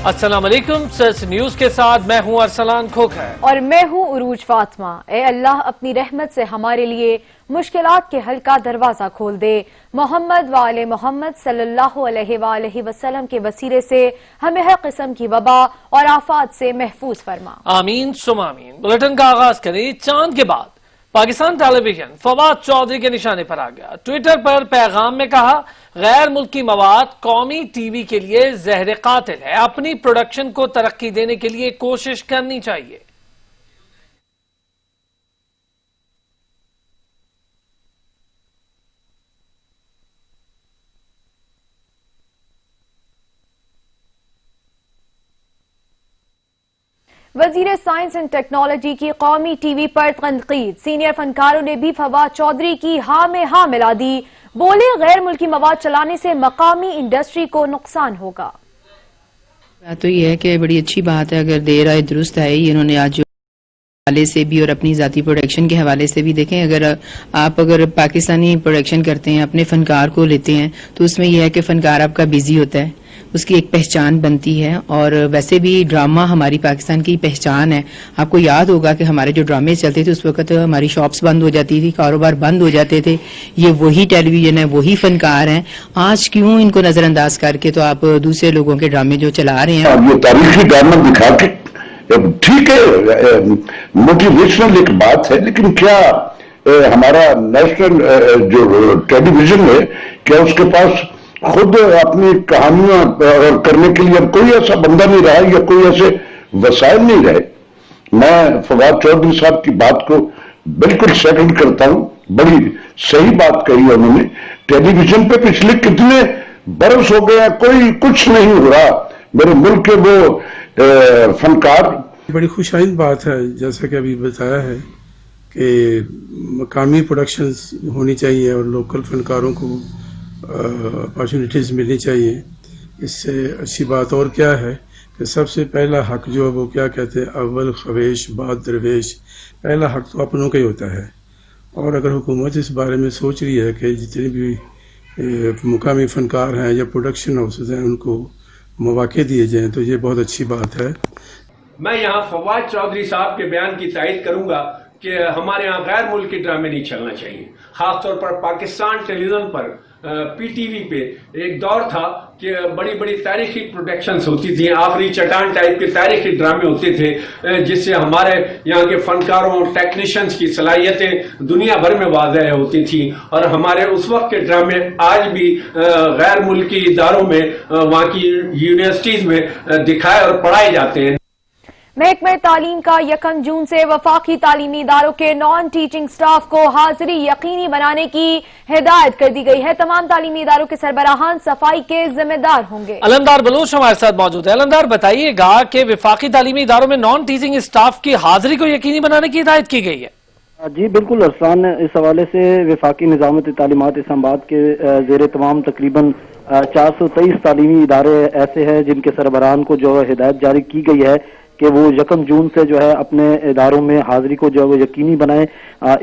السلام علیکم، سرس نیوز کے ساتھ میں ہوں ارسلان کھوکھر اور میں ہوں عروج فاطمہ۔ اے اللہ اپنی رحمت سے ہمارے لیے مشکلات کے حل کا دروازہ کھول دے۔ محمد وآل محمد صلی اللہ علیہ وآلہ وسلم کے وسیلے سے ہمیں ہر قسم کی وبا اور آفات سے محفوظ فرما۔ آمین ثم آمین۔ بلیٹن کا آغاز کریں۔ چاند کے بعد پاکستان ٹیلی ویژن فواد چودھری کے نشانے پر آ گیا۔ ٹویٹر پر پیغام میں کہا، غیر ملکی مواد قومی ٹی وی کے لیے زہر قاتل ہے، اپنی پروڈکشن کو ترقی دینے کے لیے کوشش کرنی چاہیے۔ وزیر سائنس اینڈ ٹیکنالوجی کی قومی ٹی وی پر تنقید۔ سینئر فنکاروں نے بھی فواد چودھری کی ہاں میں ہاں ملا دی۔ بولے، غیر ملکی مواد چلانے سے مقامی انڈسٹری کو نقصان ہوگا۔ بات تو یہ ہے کہ بڑی اچھی بات ہے، اگر دیر آئے درست آئے۔ انہوں نے آج حوالے سے بھی اور اپنی ذاتی پروڈکشن کے حوالے سے بھی دیکھیں، اگر پاکستانی پروڈکشن کرتے ہیں، اپنے فنکار کو لیتے ہیں، تو اس میں یہ ہے کہ فنکار آپ کا بزی ہوتا ہے، اس کی ایک پہچان بنتی ہے۔ اور ویسے بھی ڈرامہ ہماری پاکستان کی پہچان ہے۔ آپ کو یاد ہوگا کہ ہمارے جو ڈرامے چلتے تھے اس وقت ہماری شاپس بند ہو جاتی تھی، کاروبار بند ہو جاتے تھے۔ یہ وہی ٹیلی ویژن ہے، وہی فنکار ہیں۔ آج کیوں ان کو نظر انداز کر کے تو آپ دوسرے لوگوں کے ڈرامے جو چلا رہے ہیں؟ یہ تاریخی ڈرامہ دکھا کے ٹھیک ہے، موٹیویشنل ایک بات ہے، لیکن کیا ہمارا نیشنل جو ٹیلی ویژن ہے، کیا اس کے پاس خود اپنی کہانیاں کرنے کے لیے اب کوئی ایسا بندہ نہیں رہا یا کوئی ایسے وسائل نہیں رہے؟ میں فواد چودھری صاحب کی بات کو بالکل سیکنڈ کرتا ہوں، بڑی صحیح بات کہی ہے انہوں نے۔ ٹیلی ویژن پہ پچھلے کتنے برس ہو گئے، کوئی کچھ نہیں ہو رہا۔ میرے ملک کے وہ فنکار، بڑی خوش آئند بات ہے جیسا کہ ابھی بتایا ہے کہ مقامی پروڈکشنز ہونی چاہیے اور لوکل فنکاروں کو اپارچونیٹیز ملنی چاہیے۔ اس سے اچھی بات اور کیا ہے کہ سب سے پہلا حق جو ہے وہ کیا کہتے ہیں، اول خویش بعد درویش، پہلا حق تو اپنوں کا ہی ہوتا ہے۔ اور اگر حکومت اس بارے میں سوچ رہی ہے کہ جتنے بھی مقامی فنکار ہیں یا پروڈکشن ہاؤسز ہیں ان کو مواقع دیے جائیں تو یہ بہت اچھی بات ہے۔ میں یہاں فواد چودھری صاحب کے بیان کی تائید کروں گا کہ ہمارے یہاں غیر ملکی ڈرامے نہیں چلنا چاہیے، خاص طور پر پاکستان ٹیلی ویژن پر پی ٹی وی پہ ایک دور تھا کہ بڑی بڑی تاریخی پروڈکشنز ہوتی تھیں، آخری چٹان ٹائپ کے تاریخی ڈرامے ہوتے تھے جس سے ہمارے یہاں کے فنکاروں ٹیکنیشینز کی صلاحیتیں دنیا بھر میں واضح ہوتی تھیں، اور ہمارے اس وقت کے ڈرامے آج بھی غیر ملکی اداروں میں، وہاں کی یونیورسٹیز میں دکھائے اور پڑھائے جاتے ہیں۔ محکمہ تعلیم کا 1 جون سے وفاقی تعلیمی اداروں کے نان ٹیچنگ سٹاف کو حاضری یقینی بنانے کی ہدایت کر دی گئی ہے۔ تمام تعلیمی اداروں کے سربراہان صفائی کے ذمہ دار ہوں گے۔ علمدار بلوچ ہمارے ساتھ موجود ہے۔ علمدار، بتائیے گا کہ وفاقی تعلیمی اداروں میں نان ٹیچنگ سٹاف کی حاضری کو یقینی بنانے کی ہدایت کی گئی ہے؟ جی بالکل ارسلان، اس حوالے سے وفاقی نظامت تعلیمات اسلام آباد کے زیر تمام تقریباً 423 تعلیمی ادارے ایسے ہیں جن کے سربراہان کو جو ہدایت جاری کی گئی ہے کہ وہ 1 جون سے جو ہے اپنے اداروں میں حاضری کو جو ہے وہ یقینی بنائیں۔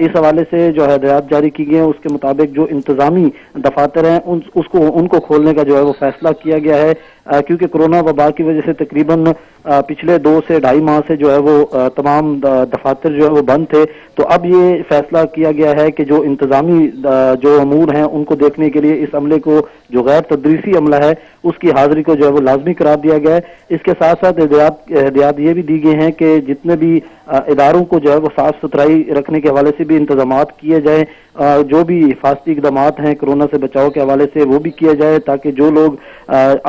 اس حوالے سے جو ہدایات جاری کی گئی ہیں اس کے مطابق جو انتظامی دفاتر ہیں ان کو کھولنے کا جو ہے وہ فیصلہ کیا گیا ہے، کیونکہ کرونا وبا کی وجہ سے تقریباً پچھلے 2 سے 2.5 ماہ سے جو ہے وہ تمام دفاتر جو ہے وہ بند تھے۔ تو اب یہ فیصلہ کیا گیا ہے کہ جو انتظامی جو امور ہیں ان کو دیکھنے کے لیے اس عملے کو جو غیر تدریسی عملہ ہے اس کی حاضری کو جو ہے وہ لازمی قرار دیا گیا ہے۔ اس کے ساتھ ساتھ ہدایات یہ بھی دی گئی ہیں کہ جتنے بھی اداروں کو جو ہے وہ صاف ستھرائی رکھنے کے حوالے سے بھی انتظامات کیے جائیں، جو بھی حفاظتی اقدامات ہیں کرونا سے بچاؤ کے حوالے سے وہ بھی کیا جائے، تاکہ جو لوگ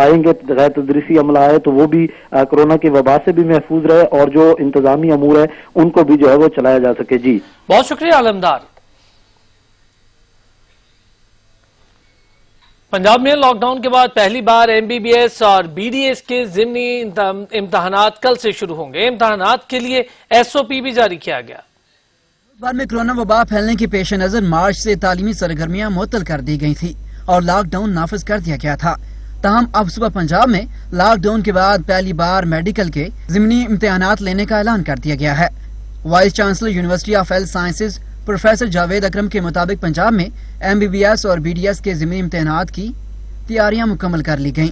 آئیں گے غیر تدریسی عملہ آئے تو وہ بھی کرونا کی وبا سے بھی محفوظ رہے، اور جو انتظامی امور ہے ان کو بھی جو ہے وہ چلایا جا سکے۔ جی بہت شکریہ علمدار۔ پنجاب میں لاک ڈاؤن کے بعد پہلی بار ایم بی بی ایس اور بی ڈی ایس کے ضمنی امتحانات کل سے شروع ہوں گے۔ امتحانات کے لیے ایس او پی بھی جاری کیا گیا۔ بھر میں کورونا وبا پھیلنے کے پیش نظر مارچ سے تعلیمی سرگرمیاں معطل کر دی گئی تھیں اور لاک ڈاؤن نافذ کر دیا گیا تھا۔ تاہم اب صبح پنجاب میں لاک ڈاؤن کے بعد پہلی بار میڈیکل کے ضمنی امتحانات لینے کا اعلان کر دیا گیا ہے۔ Vice chancellor university of health sciences professor Javed Akram کے مطابق پنجاب میں ایم بی بی ایس اور بی ڈی ایس کے ضمنی امتحانات کی تیاریاں مکمل کر لی گئیں۔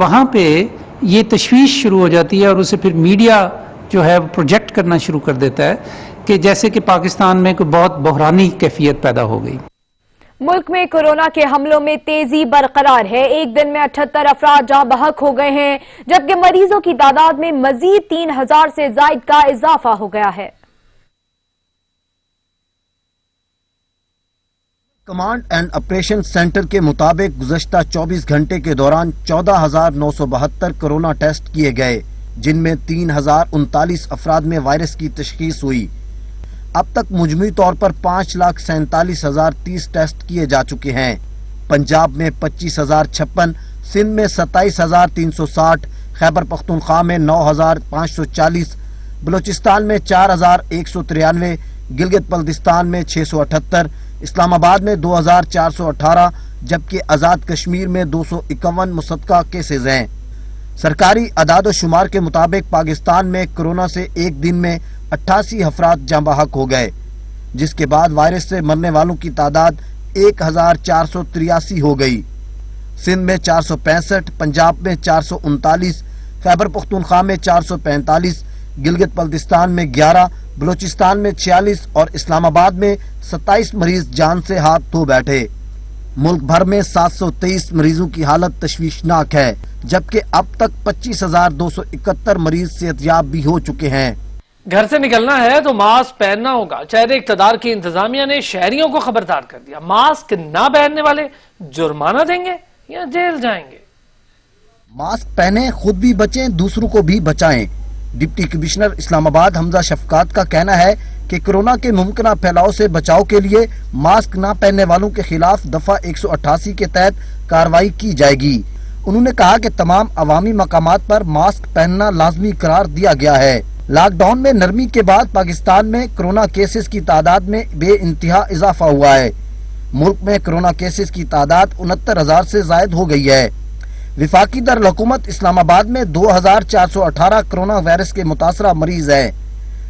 وہاں پہ یہ تشویش شروع ہو جاتی ہے اور اسے پھر میڈیا جو ہے پروجیکٹ کرنا شروع کر دیتا ہے کہ جیسے کہ پاکستان میں کوئی بہت بحرانی کیفیت پیدا ہو گئی. ملک میں کورونا کے حملوں میں تیزی برقرار ہے. ایک دن میں 78 افراد جاں بحق ہو گئے ہیں جبکہ مریضوں کی تعداد میں مزید 3000 سے زائد کا اضافہ ہو گیا ہے. کمانڈ اینڈ آپریشن سینٹر کے مطابق گزشتہ 24 گھنٹے کے دوران 14,972 کورونا ٹیسٹ کیے گئے جن میں 3,039 افراد میں وائرس کی تشخیص ہوئی. اب تک مجموعی طور پر 5,47,030 ٹیسٹ کیے جا چکے ہیں. پنجاب میں 25,056، سندھ میں 27,360، خیبر پختونخوا میں 9,540، بلوچستان میں 4,193، گلگت بلتستان میں 678، اسلام آباد میں 2,418 جبکہ آزاد کشمیر میں 251 مصدقہ کیسز ہیں. سرکاری اعداد و شمار کے مطابق پاکستان میں کورونا سے ایک دن میں 88 افراد جاں بحق ہو گئے جس کے بعد وائرس سے مرنے والوں کی تعداد 1,483 ہو گئی. سندھ میں 465، پنجاب میں 439، خیبر پختونخوا میں 445، گلگت بلتستان میں 11، بلوچستان میں 46 اور اسلام آباد میں 27 مریض جان سے ہاتھ دھو بیٹھے. ملک بھر میں 723 مریضوں کی حالت تشویشناک ہے جبکہ اب تک 25,271 مریض صحتیاب بھی ہو چکے ہیں. گھر سے نکلنا ہے تو ماسک پہننا ہوگا. چہرے اقتدار کی انتظامیہ نے شہریوں کو خبردار کر دیا. ماسک نہ پہننے والے جرمانہ دیں گے یا جیل جائیں گے. ماسک پہنیں، خود بھی بچیں، دوسروں کو بھی بچائیں. ڈپٹی کمشنر اسلام آباد حمزہ شفقات کا کہنا ہے کہ کورونا کے ممکنہ پھیلاؤ سے بچاؤ کے لیے ماسک نہ پہننے والوں کے خلاف دفعہ 188 کے تحت کارروائی کی جائے گی. انہوں نے کہا کہ تمام عوامی مقامات پر ماسک پہننا لازمی قرار دیا گیا ہے. لاک ڈاؤن میں نرمی کے بعد پاکستان میں کورونا کیسز کی تعداد میں بے انتہا اضافہ ہوا ہے. ملک میں کورونا کیسز کی تعداد 69,000 سے زائد ہو گئی ہے. وفاقی دارالحکومت اسلام آباد میں 2,418 کورونا وائرس کے متاثرہ مریض ہیں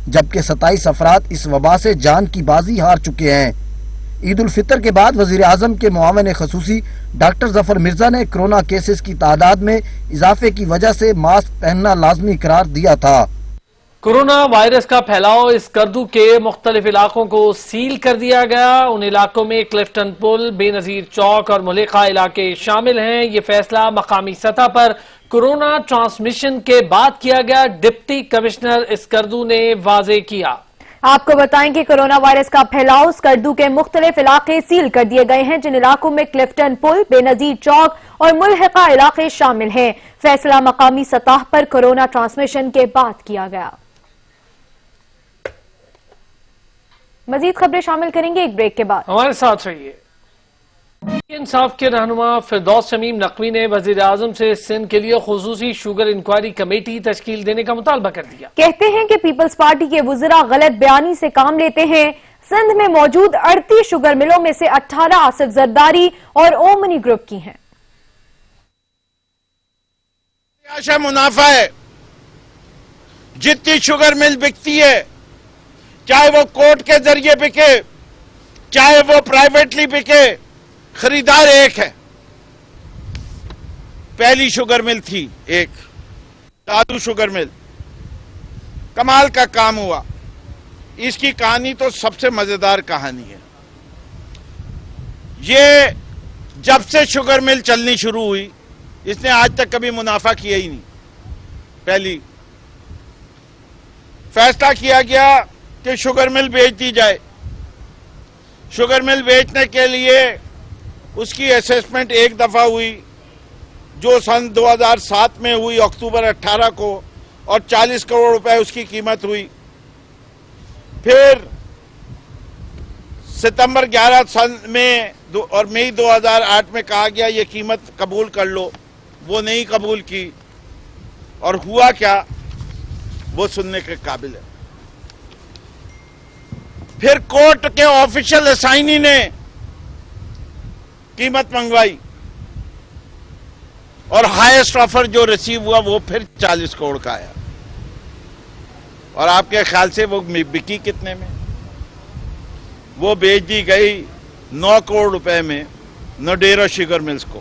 جبکہ 27 افراد اس وبا سے جان کی بازی ہار چکے ہیں. عید الفطر کے بعد وزیر اعظم کے معاون خصوصی ڈاکٹر ظفر مرزا نے کورونا کیسز کی تعداد میں اضافے کی وجہ سے ماسک پہننا لازمی قرار دیا تھا. کورونا وائرس کا پھیلاؤ اس کردو کے مختلف علاقوں کو سیل کر دیا گیا. ان علاقوں میں کلفٹن پل، بے نظیر چوک اور ملیقہ علاقے شامل ہیں. یہ فیصلہ مقامی سطح پر کورونا ٹرانسمیشن کے بعد کیا گیا. ڈپٹی کمشنر اسکردو نے واضح کیا. آپ کو بتائیں کہ کورونا وائرس کا پھیلاؤ اسکردو کے مختلف علاقے سیل کر دیے گئے ہیں جن علاقوں میں کلفٹن پل، بے نظیر چوک اور ملحقہ علاقے شامل ہیں. فیصلہ مقامی سطح پر کورونا ٹرانسمیشن کے بعد کیا گیا. مزید خبریں شامل کریں گے ایک بریک کے بعد. ہمارے ساتھ رہیے. انصاف کے رہنما فردوس شمیم نقوی نے وزیر اعظم سے سندھ کے لیے خصوصی شوگر انکوائری کمیٹی تشکیل دینے کا مطالبہ کر دیا. کہتے ہیں کہ پیپلز پارٹی کے وزراء غلط بیانی سے کام لیتے ہیں. سندھ میں موجود 38 شوگر ملوں میں سے 18 آصف زرداری اور اومنی گروپ کی ہیں. منافع ہے. جتنی شوگر مل بکتی ہے چاہے وہ کورٹ کے ذریعے بکے چاہے وہ پرائیویٹلی بکے، خریدار ایک ہے. پہلی شوگر مل تھی ایک دادو شوگر مل، کمال کا کام ہوا. اس کی کہانی تو سب سے مزیدار کہانی ہے. یہ جب سے شوگر مل چلنی شروع ہوئی اس نے آج تک کبھی منافع کیا ہی نہیں. پہلی فیصلہ کیا گیا کہ شوگر مل بیچ دی جائے. شوگر مل بیچنے کے لیے اس کی اسیسمنٹ ایک دفعہ ہوئی جو سن 2007 میں ہوئی اکتوبر 18 کو اور 40 کروڑ روپے اس کی قیمت ہوئی. پھر ستمبر 11 سن میں اور مئی 2008 میں کہا گیا یہ قیمت قبول کر لو. وہ نہیں قبول کی اور ہوا کیا وہ سننے کے قابل ہے. پھر کورٹ کے آفیشل اسائنی نے قیمت منگوائی اور ہائیسٹ آفر جو ریسیو ہوا وہ پھر 40 کروڑ کا آیا. اور آپ کے خیال سے وہ بکی کتنے میں؟ وہ بیچ دی گئی 9 کروڑ روپے میں نوڈیرا شوگر ملز کو.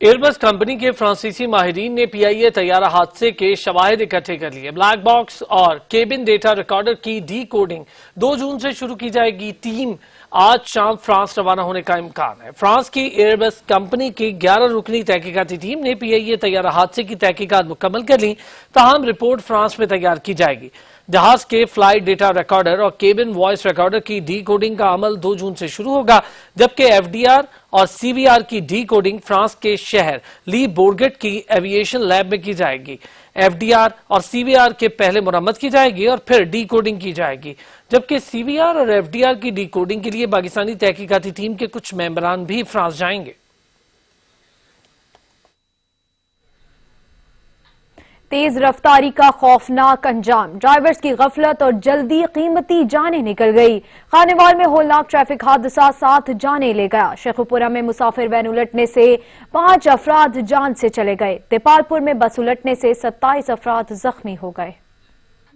ایئربس کمپنی کے فرانسیسی ماہرین نے PIA طیارہ حادثے کے شواہد اکٹھے کر لیے. بلیک باکس اور کیبن ڈیٹا ریکارڈر کی ڈی کوڈنگ 2 جون سے شروع کی جائے گی. ٹیم آج شام فرانس روانہ ہونے کا امکان ہے. فرانس کی ایئربس کمپنی کی 11 رکنی تحقیقاتی ٹیم نے PIA طیارہ حادثے کی تحقیقات مکمل کر لی. تاہم رپورٹ فرانس میں تیار کی جائے گی. جہاز کے فلائٹ ڈیٹا ریکارڈر اور کیبن وائس ریکارڈر کی ڈی کوڈنگ کا عمل 2 جون سے شروع ہوگا، جبکہ FDR اور CVR کی ڈی کوڈنگ فرانس کے شہر لی بورگٹ کی ایوییشن لیب میں کی جائے گی. FDR اور CVR کے پہلے مرمت کی جائے گی اور پھر ڈی کوڈنگ کی جائے گی، جبکہ CVR اور FDR کی ڈی کوڈنگ کے لیے پاکستانی تحقیقاتی ٹیم کے کچھ ممبران بھی فرانس جائیں گے. تیز رفتاری کا خوفناک انجام، ڈرائیورز کی غفلت اور جلدی قیمتی جانیں نکل گئی. خانیوال میں ہولناک ٹریفک حادثہ 7 جانیں لے گیا. شیخوپورہ میں مسافر وین الٹنے سے 5 افراد جان سے چلے گئے. دیپال پور میں بس الٹنے سے 27 افراد زخمی ہو گئے.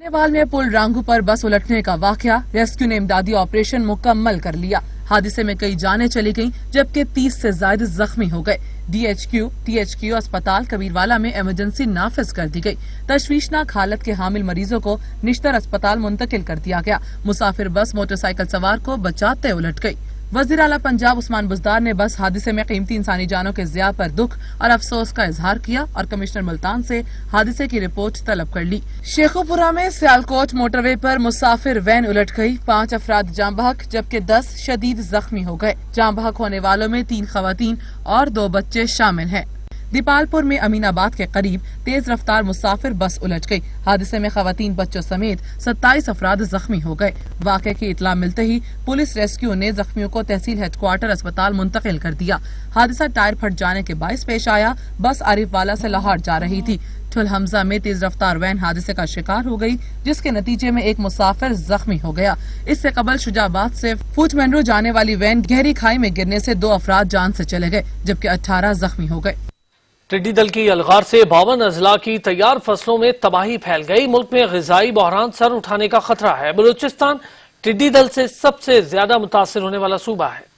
خانیوال میں پل رانگو پر بس الٹنے کا واقعہ، ریسکیو نے امدادی آپریشن مکمل کر لیا. حادثے میں کئی جانیں چلی گئیں جبکہ 30 سے زائد زخمی ہو گئے. THQ اسپتال کبیروالا میں ایمرجنسی نافذ کر دی گئی. تشویشناک حالت کے حامل مریضوں کو نشتر اسپتال منتقل کر دیا گیا. مسافر بس موٹر سائیکل سوار کو بچاتے الٹ گئی. وزیر اعلیٰ پنجاب عثمان بزدار نے بس حادثے میں قیمتی انسانی جانوں کے ضیاع پر دکھ اور افسوس کا اظہار کیا اور کمشنر ملتان سے حادثے کی رپورٹ طلب کر لی. شیخوپورہ میں سیالکوٹ موٹر وے پر مسافر وین الٹ گئی. 5 افراد جاں بحق جبکہ 10 شدید زخمی ہو گئے. جاں بحق ہونے والوں میں 3 خواتین اور 2 بچے شامل ہیں. دیپال پور میں امین آباد کے قریب تیز رفتار مسافر بس الٹ گئی. حادثے میں خواتین بچوں سمیت 27 افراد زخمی ہو گئے. واقعے کی اطلاع ملتے ہی پولیس ریسکیو نے زخمیوں کو تحصیل ہیڈ کوارٹر اسپتال منتقل کر دیا. حادثہ ٹائر پھٹ جانے کے باعث پیش آیا. بس عارف والا سے لاہور جا رہی تھی. ٹھل حمزہ میں تیز رفتار وین حادثے کا شکار ہو گئی جس کے نتیجے میں ایک مسافر زخمی ہو گیا. اس سے قبل شجاع آباد سے فوٹ مینرو جانے والی وین گہری کھائی میں گرنے سے 2 افراد جان سے چلے گئے جبکہ 18 زخمی ہو گئے. ٹڈی دل کی الغار سے 52 اضلاع کی تیار فصلوں میں تباہی پھیل گئی. ملک میں غذائی بحران سر اٹھانے کا خطرہ ہے. بلوچستان ٹڈی دل سے سب سے زیادہ متاثر ہونے والا صوبہ ہے.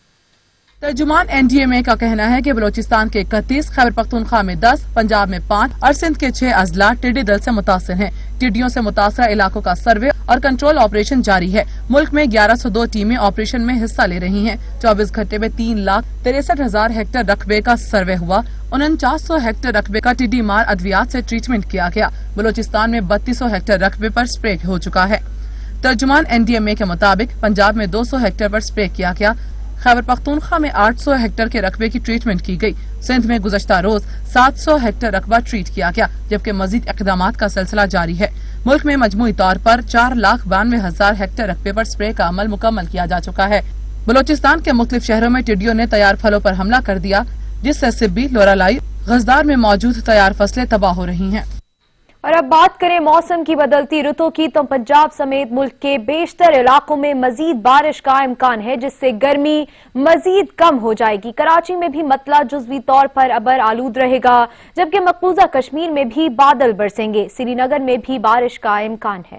ترجمان NDMA کا کہنا ہے کہ بلوچستان کے 31، خیبر پختونخوا میں 10، پنجاب میں 5 اور سندھ کے 6 اضلاع ٹڈی دل سے متاثر ہیں. ٹڈیوں سے متاثرہ علاقوں کا سروے اور کنٹرول آپریشن جاری ہے. ملک میں 1102 ٹیمیں آپریشن میں حصہ لے رہی ہیں. 24 گھنٹے میں 3,63,000 ہیکٹر رقبے کا سروے ہوا. 4900 ہیکٹر رقبے کا ٹڈی مار ادویات سے ٹریٹمنٹ کیا گیا. بلوچستان میں 3200 ہیکٹر رقبے پر سپرے ہو چکا ہے. ترجمان NDMA کے مطابق پنجاب میں 200 ہیکٹر پر سپرے کیا گیا. خیبر پختونخوا میں 800 ہیکٹر کے رقبے کی ٹریٹمنٹ کی گئی. سندھ میں گزشتہ روز 700 ہیکٹر رقبہ ٹریٹ کیا گیا جبکہ مزید اقدامات کا سلسلہ جاری ہے. ملک میں مجموعی طور پر 4,92,000 ہیکٹر رقبے پر سپرے کا عمل مکمل کیا جا چکا ہے. بلوچستان کے مختلف شہروں میں ٹڈیوں نے تیار پھلوں پر حملہ کر دیا جس سے سبی، لورالائی، غزدار میں موجود تیار فصلیں تباہ ہو رہی ہیں. اور اب بات کریں موسم کی بدلتی رتوں کی تو پنجاب سمیت ملک کے بیشتر علاقوں میں مزید بارش کا امکان ہے جس سے گرمی مزید کم ہو جائے گی. کراچی میں بھی مطلع جزوی طور پر ابر آلود رہے گا جبکہ مقبوضہ کشمیر میں بھی بادل برسیں گے. سری نگر میں بھی بارش کا امکان ہے.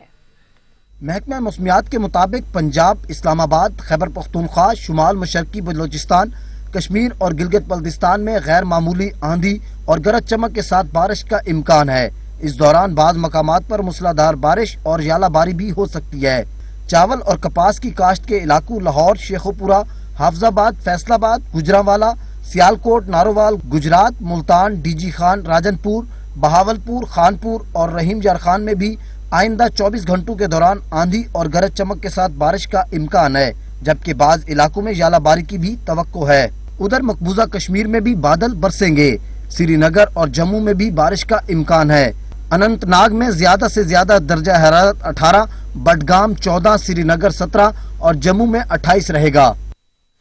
محکمہ موسمیات کے مطابق پنجاب، اسلام آباد، خیبر پختونخوا، شمال مشرقی بلوچستان، کشمیر اور گلگت بلتستان میں غیر معمولی آندھی اور گرج چمک کے ساتھ بارش کا امکان ہے. اس دوران بعض مقامات پر موسلادھار بارش اور ژالہ باری بھی ہو سکتی ہے. چاول اور کپاس کی کاشت کے علاقوں لاہور، شیخوپورہ، حافظ آباد، فیصل آباد، گجرانوالا، سیالکوٹ، نارووال، گجرات، ملتان، DG خان، راجن پور، بہاولپور، خانپور اور رحیم یار خان میں بھی آئندہ 24 گھنٹوں کے دوران آندھی اور گرج چمک کے ساتھ بارش کا امکان ہے جبکہ بعض علاقوں میں ژالہ باری کی بھی توقع ہے. ادھر مقبوضہ کشمیر میں بھی بادل برسیں گے. سری نگر اور جموں میں بھی بارش کا امکان ہے. اننت ناگ میں زیادہ سے زیادہ درجہ حرارت 18، بڈگام 14، سری نگر 17 اور جموں میں 28 رہے گا.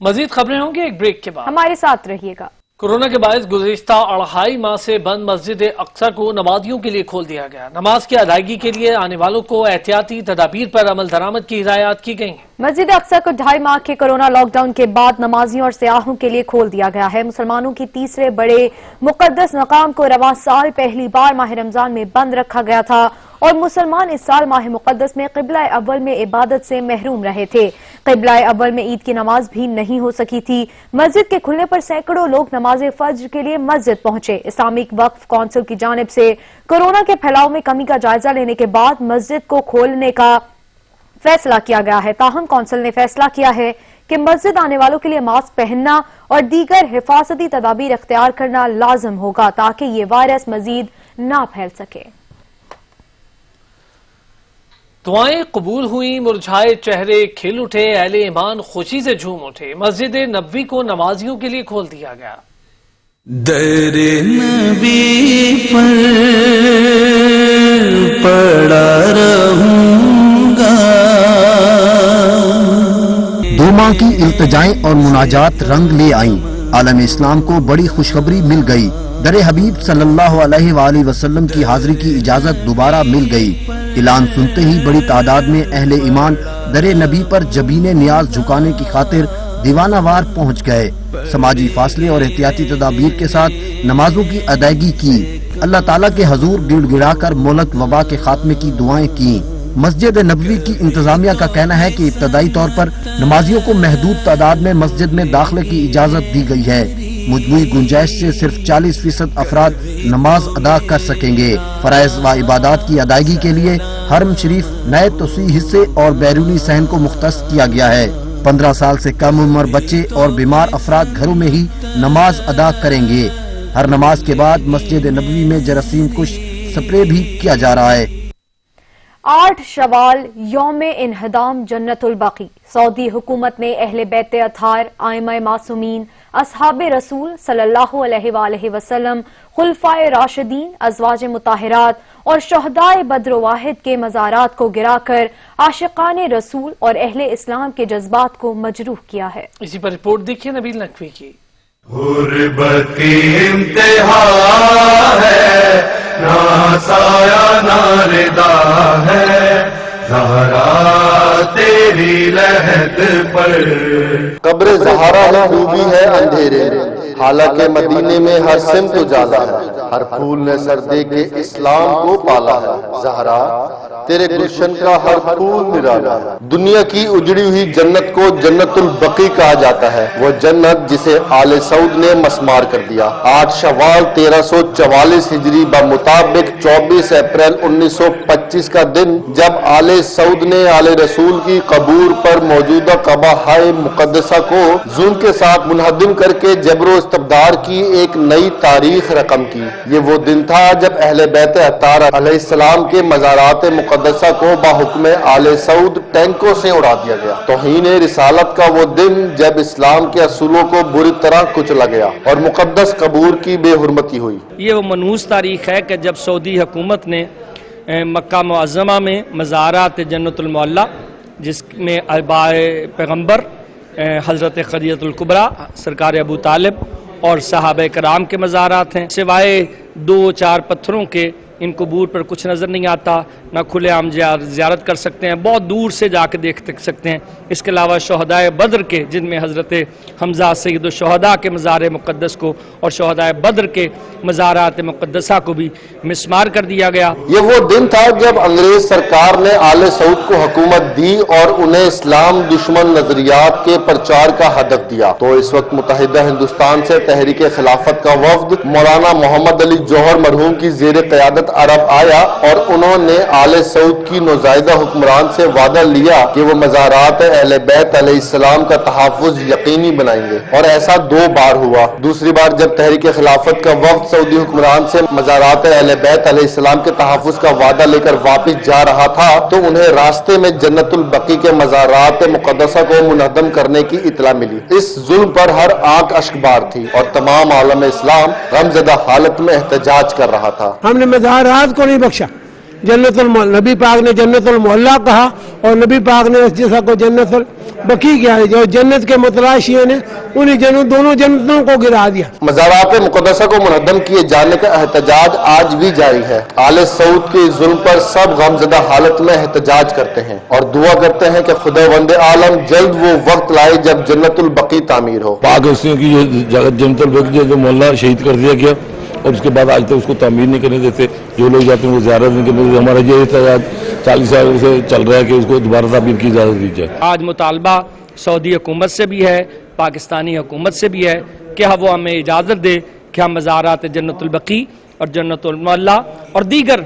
مزید خبریں ہوں گی ایک بریک کے بعد. ہمارے ساتھ رہیے گا. کورونا کے باعث گزشتہ 2.5 ماہ سے بند مسجد اقصی کو نمازیوں کے لیے کھول دیا گیا. نماز کی ادائیگی کے لیے آنے والوں کو احتیاطی تدابیر پر عمل درآمد کی ہدایات کی گئی ہیں. مسجد اقصی کو 2.5 ماہ کے کورونا لاک ڈاؤن کے بعد نمازیوں اور سیاحوں کے لیے کھول دیا گیا ہے. مسلمانوں کی تیسرے بڑے مقدس مقام کو رواں سال پہلی بار ماہ رمضان میں بند رکھا گیا تھا اور مسلمان اس سال ماہ مقدس میں قبلہ اول میں عبادت سے محروم رہے تھے۔ قبلہ اول میں عید کی نماز بھی نہیں ہو سکی تھی۔ مسجد کے کھلنے پر سینکڑوں لوگ نماز فجر کے لیے مسجد پہنچے۔ اسلامک وقف کونسل کی جانب سے کورونا کے پھیلاؤ میں کمی کا جائزہ لینے کے بعد مسجد کو کھولنے کا فیصلہ کیا گیا ہے۔ تاہم کونسل نے فیصلہ کیا ہے کہ مسجد آنے والوں کے لیے ماسک پہننا اور دیگر حفاظتی تدابیر اختیار کرنا لازم ہوگا تاکہ یہ وائرس مزید نہ پھیل سکے۔ دعائیں قبول ہوئیں، مرجھائے چہرے کھل اٹھے، اہل ایمان خوشی سے جھوم اٹھے۔ مسجد نبوی کو نمازیوں کے لیے کھول دیا گیا۔ در نبی پر پڑا رہوں گا۔ 2 ماہ کی التجائیں اور مناجات رنگ لے آئیں۔ عالم اسلام کو بڑی خوشخبری مل گئی۔ در حبیب صلی اللہ علیہ وآلہ وسلم کی حاضری کی اجازت دوبارہ مل گئی۔ اعلان سنتے ہی بڑی تعداد میں اہل ایمان در نبی پر جبین نیاز جھکانے کی خاطر دیوانہ وار پہنچ گئے۔ سماجی فاصلے اور احتیاطی تدابیر کے ساتھ نمازوں کی ادائیگی کی۔ اللہ تعالیٰ کے حضور گڑ گڑا کر ملک وبا کے خاتمے کی دعائیں کی۔ مسجد نبوی کی انتظامیہ کا کہنا ہے کہ ابتدائی طور پر نمازیوں کو محدود تعداد میں مسجد میں داخلے کی اجازت دی گئی ہے۔ مجموعی گنجائش سے صرف 40% افراد نماز ادا کر سکیں گے۔ فرائض و عبادات کی ادائیگی کے لیے حرم شریف نئے توسیع حصے اور بیرونی صحن کو مختص کیا گیا ہے۔ 15 سال سے کم عمر بچے اور بیمار افراد گھروں میں ہی نماز ادا کریں گے۔ ہر نماز کے بعد مسجد نبوی میں جراثیم کش سپرے بھی کیا جا رہا ہے۔ 8 شوال یوم انہدام جنت البقی۔ سعودی حکومت نے اہل بیت اطہار، ائمہ معصومین، اصحاب رسول صلی اللہ علیہ وآلہ وسلم، خلفائے راشدین، ازواج مطہرات اور شہدائے بدر و واحد کے مزارات کو گرا کر عاشقان رسول اور اہل اسلام کے جذبات کو مجروح کیا ہے۔ اسی پر رپورٹ دیکھیے نبیل نقوی کی۔ غربت امتحا ہے، نہ سایہ نہ ردا ہے، زہرا تیری لہد پر۔ قبر زہرا میں ڈوبی ہے اندھیرے میں، حالانکہ مدینے میں ہر سمت اجالا ہے، ہر پھول نے سر دے کے اسلام کو پالا ہے۔ زہرا تیرے گلشن کا ہر پھول نرالا ہے۔ دنیا کی اجڑی ہوئی جنت کو جنت البقی کہا جاتا ہے، وہ جنت جسے آل سعود نے مسمار کر دیا۔ 8 شوال 1344 ہجری بمطابق 24 اپریل 1925 کا دن جب آل سعود نے آل رسول کی قبور پر موجودہ قبہ مقدسہ کو ظلم کے ساتھ منہدم کر کے جبر و استبدار کی ایک نئی تاریخ رقم کی۔ یہ وہ دن تھا جب اہل بیت اطہار علیہ السلام کے مزارات مقدسہ کو باحکم آل سعود ٹینکوں سے اڑا دیا گیا۔ توہین رسالت کا وہ دن جب اسلام کے اصولوں کو بری طرح کچلا گیا اور مقدس قبور کی بے حرمتی ہوئی۔ یہ وہ منحوس تاریخ ہے کہ جب سعودی حکومت نے مکہ معظمہ میں مزارات جنت المعلی، جس میں آباء پیغمبر حضرت خدیجہ الکبریٰ، سرکار ابو طالب اور صحابہ کرام کے مزارات ہیں، سوائے 2-4 پتھروں کے ان قبور پر کچھ نظر نہیں آتا، نہ کھلے عام زیارت کر سکتے ہیں، بہت دور سے جا کے دیکھ سکتے ہیں۔ اس کے علاوہ شہدائے بدر کے، جن میں حضرت حمزہ سید الشہداء کے مزار مقدس کو اور شہدائے بدر کے مزارات مقدسہ کو بھی مسمار کر دیا گیا۔ یہ وہ دن تھا جب انگریز سرکار نے آل سعود کو حکومت دی اور انہیں اسلام دشمن نظریات کے پرچار کا ہدف دیا۔ تو اس وقت متحدہ ہندوستان سے تحریک خلافت کا وفد مولانا محمد علی جوہر مرحوم کی زیر قیادت عرب آیا اور انہوں نے آل سعود کی نوزائیدہ حکمران سے وعدہ لیا کہ وہ مزارات اہل بیت علیہ السلام کا تحفظ یقینی بنائیں گے، اور ایسا 2 بار ہوا۔ دوسری بار جب تحریک خلافت کا وفد سعودی حکمران سے مزارات اہل بیت علیہ السلام کے تحفظ کا وعدہ لے کر واپس جا رہا تھا تو انہیں راستے میں جنت البقی کے مزارات مقدسہ کو منہدم کرنے کی اطلاع ملی۔ اس ظلم پر ہر آنکھ اشکبار تھی اور تمام عالم اسلام غمزدہ حالت میں احتجاج کر رہا تھا۔ ہم نے مزارات کو نہیں بخشا، جنت نبی پاک نے جنت المعلی کہا اور نبی پاک نے اس جیسا کو جنت البقی کیا، جو جنت کے متلاشیوں نے انہیں دونوں جنتوں کو گرا دیا۔ مزارات مقدسہ کو منہدم کیے جانے کا احتجاج آج بھی جاری ہے۔ آل سعود کے ظلم پر سب غمزدہ حالت میں احتجاج کرتے ہیں اور دعا کرتے ہیں کہ خداوند عالم جلد وہ وقت لائے جب جنت البقی تعمیر ہو۔ پاکستان کی جو جنت البقی جو مولا شہید کر دیا گیا اور اس کے بعد آج تک اس کو تعمیر نہیں کرنے دیتے. جو لوگ جاتے ہیں وہ زیارت نہیں کرنے دیتے. ہمارا یہ احتجاج 40 سال سے چل رہا ہے کہ اس کو دوبارہ تعمیر کی اجازت دی جائے. آج مطالبہ سعودی حکومت سے بھی ہے, پاکستانی حکومت سے بھی ہے کہ وہ ہمیں اجازت دے کہ ہم مزارات جنت البقیع اور جنت المعلا اور دیگر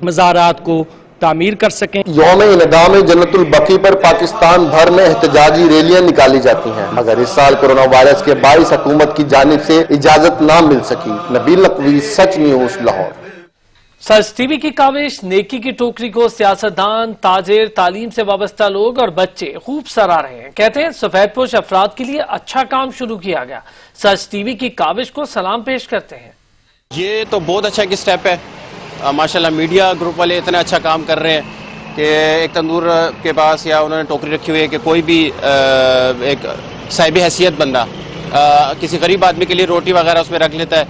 مزارات کو تعمیر کر سکیں. یوم انعدام جنت البقیع پر پاکستان بھر میں احتجاجی ریلیاں نکالی جاتی ہیں. مگر اس سال کورونا وائرس کے باعث حکومت کی جانب سے اجازت نہ مل سکی. نبیل نقوی, سچ نیوز, لاہور. سچ ٹی وی کی کاوش نیکی کی ٹوکری کو سیاستدان, تاجر, تعلیم سے وابستہ لوگ اور بچے خوب سراہ رہے ہیں. کہتے ہیں سفید پوش افراد کے لیے اچھا کام شروع کیا گیا. سچ ٹی وی کی کاوش کو سلام پیش کرتے ہیں. یہ تو بہت اچھا ایک سٹیپ ہے. ماشاءاللہ میڈیا گروپ والے اتنا اچھا کام کر رہے ہیں کہ ایک تندور کے پاس یا انہوں نے ٹوکری رکھی ہوئی ہے کہ کوئی بھی ایک صاحب حیثیت بندہ کسی غریب آدمی کے لیے روٹی وغیرہ اس میں رکھ لیتا ہے,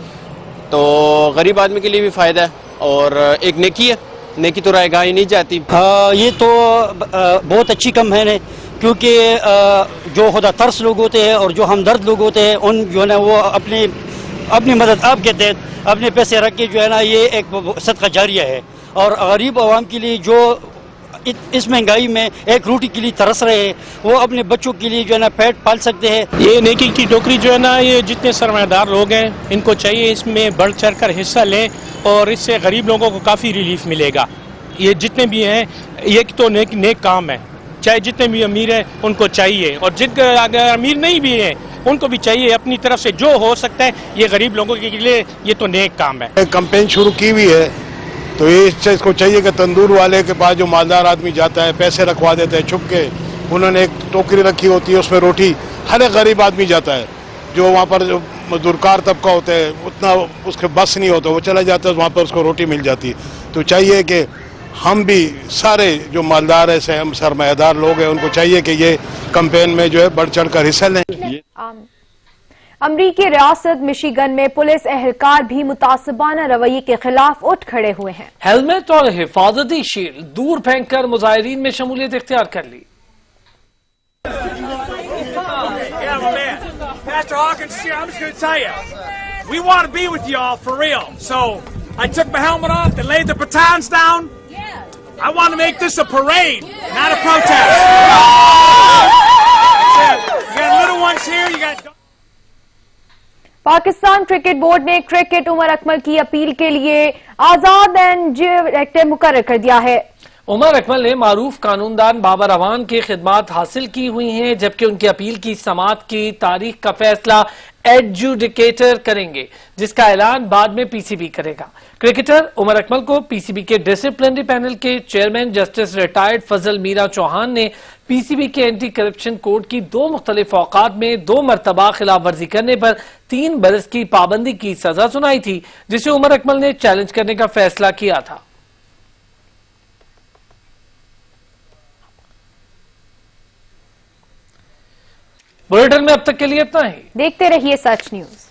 تو غریب آدمی کے لیے بھی فائدہ ہے اور ایک نیکی ہے. نیکی تو رائے گاہی نہیں جاتی. یہ تو بہت اچھی کمپین ہے کیونکہ جو خدا ترس لوگ ہوتے ہیں اور جو ہمدرد لوگ ہوتے ہیں ان جو ہے نا وہ اپنی مدد آپ کے تحت اپنے پیسے رکھ کے جو ہے نا یہ ایک صدقہ جاریہ ہے. اور غریب عوام کے لیے جو اس مہنگائی میں ایک روٹی کے لیے ترس رہے ہیں وہ اپنے بچوں کے لیے جو ہے نا پیٹ پال سکتے ہیں. یہ نیکی کی ٹوکری جو ہے نا یہ جتنے سرمایہ دار لوگ ہیں ان کو چاہیے اس میں بڑھ چڑھ کر حصہ لیں اور اس سے غریب لوگوں کو کافی ریلیف ملے گا. یہ جتنے بھی ہیں یہ تو نیک کام ہے, چاہے جتنے بھی امیر ہیں ان کو چاہیے, اور جن اگر امیر نہیں بھی ہیں ان کو بھی چاہیے اپنی طرف سے جو ہو سکتا ہے یہ غریب لوگوں کے لیے یہ تو نیک کام ہے. کمپین شروع کی ہوئی ہے تو اس کو چاہیے کہ تندور والے کے پاس جو مالدار آدمی جاتا ہے پیسے رکھوا دیتے ہیں چھپ کے, انہوں نے ایک ٹوکری رکھی ہوتی ہے اس میں روٹی, ہر ایک غریب آدمی جاتا ہے جو وہاں پر جو مزدورکار طبقہ ہوتا ہے اتنا اس کے بس نہیں ہوتا, وہ چلا جاتا ہے وہاں پر اس کو روٹی مل جاتی ہے. تو چاہیے کہ ہم بھی سارے جو مالدار ہے سرمایہ دار لوگ ہیں ان کو چاہیے کہ یہ کمپین میں جو ہے بڑھ چڑھ کر حصہ لیں. امریکی ریاست مشیگن میں پولیس اہلکار بھی متعصبانہ رویے کے خلاف اٹھ کھڑے ہوئے ہیں. ہیلمٹ اور حفاظتی شیلڈ دور پھینک کر مظاہرین میں شمولیت اختیار کر لی. I took my helmet off and laid the batons down. I want to make this a parade, not a protest. You got little ones here, you got... Pakistan cricket board نے کرکٹ عمر اکمل کی اپیل کے لیے آزاد and director مقرر کر دیا ہے. عمر اکمل نے معروف قانوندان بابر اعوان کی خدمات حاصل کی ہوئی ہیں, جبکہ ان کی اپیل کی سماعت کی تاریخ کا فیصلہ ایڈجوڈیکیٹر کریں گے, جس کا اعلان بعد میں پی سی بی کرے گا. کرکٹر عمر اکمل کو پی سی بی کے ڈسپلنری پینل کے چیئرمین جسٹس ریٹائرڈ فضل میرا چوہان نے پی سی بی کے اینٹی کرپشن کوڈ کی 2 مختلف اوقات میں 2 مرتبہ خلاف ورزی کرنے پر 3 برس کی پابندی کی سزا سنائی تھی, جسے عمر اکمل نے چیلنج کرنے کا فیصلہ کیا تھا. بلیٹن میں اب تک کے لیے اتنا ہی. دیکھتے رہیے سچ نیوز.